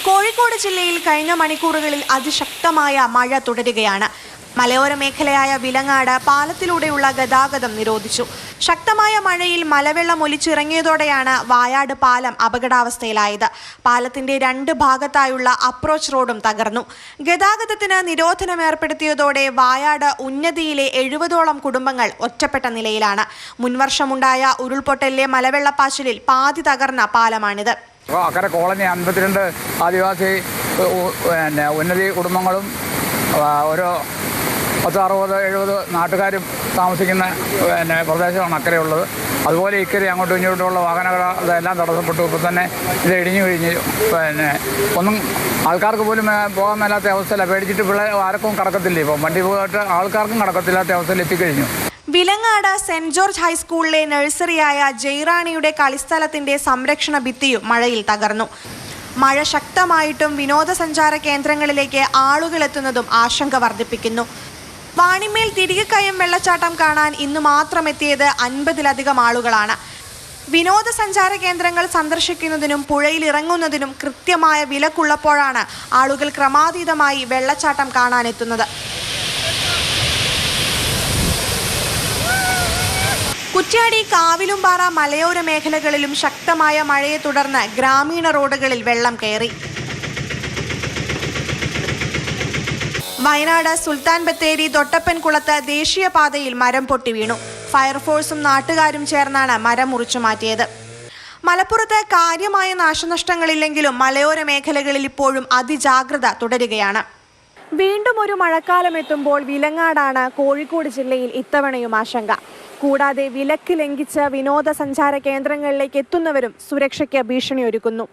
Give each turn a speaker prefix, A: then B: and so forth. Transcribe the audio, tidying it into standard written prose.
A: കോഴിക്കോട് ജില്ലയിൽ കഴിഞ്ഞ മണിക്കൂറുകളിൽ അതിശക്തമായ മഴ തുടരുകയാണ്. മലയോര മേഖലയായ വിലങ്ങാട് പാലത്തിലൂടെയുള്ള ഗതാഗതം നിരോധിച്ചു. ശക്തമായ മഴയിൽ മലവെള്ളം ഒലിച്ചിറങ്ങിയതോടെയാണ് വായാട് പാലം അപകടാവസ്ഥയിലായത്. പാലത്തിന്റെ രണ്ട് ഭാഗത്തായുള്ള അപ്രോച്ച് റോഡും തകർന്നു. ഗതാഗതത്തിന് നിരോധനം ഏർപ്പെടുത്തിയതോടെ വായാട് ഉന്നതിയിലെ 70ഓളം കുടുംബങ്ങൾ ഒറ്റപ്പെട്ട നിലയിലാണ്. മുൻവർഷമുണ്ടായ ഉരുൾപൊട്ടലിലെ മലവെള്ളപ്പാച്ചിലിൽ പാതി തകർന്ന പാലമാണിത്.
B: അക്കരെ കോളനി 52 ആദിവാസി ഉന്നതി കുടുംബങ്ങളും ഓരോ 60-70 നാട്ടുകാരും താമസിക്കുന്ന പ്രദേശമാണ് അക്കരെയുള്ളത്. അതുപോലെ ഇക്കരെ അങ്ങോട്ടും ഇങ്ങോട്ടുമുള്ള വാഹനങ്ങൾ അതെല്ലാം തടസ്സപ്പെട്ടു. ഇപ്പോൾ തന്നെ ഇത് ഇടിഞ്ഞു കഴിഞ്ഞ് ഒന്നും ആൾക്കാർക്ക് പോലും പോകാൻ മേലാത്ത അവസ്ഥയിലാണ്. പേടിച്ചിട്ട് ആർക്കും കടക്കത്തില്ല. ഇപ്പം വണ്ടി പോയിട്ട് ആൾക്കാർക്കും കടക്കത്തില്ലാത്ത അവസ്ഥയിൽ എത്തിക്കഴിഞ്ഞു.
A: വിലങ്ങാട് സെന്റ് ജോർജ് ഹൈസ്കൂളിലെ നഴ്സറിയായ ജയറാണിയുടെ കളിസ്ഥലത്തിന്റെ സംരക്ഷണ ഭിത്തിയും മഴയിൽ തകർന്നു. മഴ ശക്തമായിട്ടും വിനോദസഞ്ചാര കേന്ദ്രങ്ങളിലേക്ക് ആളുകൾ എത്തുന്നതും ആശങ്ക വർദ്ധിപ്പിക്കുന്നു. വാണിമേൽ തിരികെക്കയം വെള്ളച്ചാട്ടം കാണാൻ ഇന്ന് മാത്രം എത്തിയത് 50-ലധികം ആളുകളാണ്. വിനോദസഞ്ചാര കേന്ദ്രങ്ങൾ സന്ദർശിക്കുന്നതിനും പുഴയിൽ ഇറങ്ങുന്നതിനും കൃത്യമായ വിലക്കുള്ളപ്പോഴാണ് ആളുകൾ ക്രമാതീതമായി വെള്ളച്ചാട്ടം കാണാനെത്തുന്നത്. കുറ്റ്യാടി, കാവിലുംപാറ മലയോര മേഖലകളിലും ശക്തമായ മഴയെ തുടർന്ന് ഗ്രാമീണ റോഡുകളിൽ വെള്ളം കയറി. വയനാട് സുൽത്താൻ ബത്തേരി തൊട്ടപ്പൻകുളത്ത് ദേശീയപാതയിൽ മരം പൊട്ടി വീണു. ഫയർഫോഴ്സും നാട്ടുകാരും ചേർന്നാണ് മരം മുറിച്ചു മാറ്റിയത്. മലപ്പുറത്ത് കാര്യമായ നാശനഷ്ടങ്ങളില്ലെങ്കിലും മലയോര മേഖലകളിൽ ഇപ്പോഴും അതിജാഗ്രത തുടരുകയാണ്. വീണ്ടും ഒരു മഴക്കാലം എത്തുമ്പോൾ വിലങ്ങാടാണ് കോഴിക്കോട് ജില്ലയിൽ ഇത്തവണയും ആശങ്ക. കൂടാതെ വിലക്ക് ലംഘിച്ച് വിനോദസഞ്ചാര കേന്ദ്രങ്ങളിലേക്ക് എത്തുന്നവരും സുരക്ഷയ്ക്ക് ഭീഷണിയൊരുക്കുന്നു.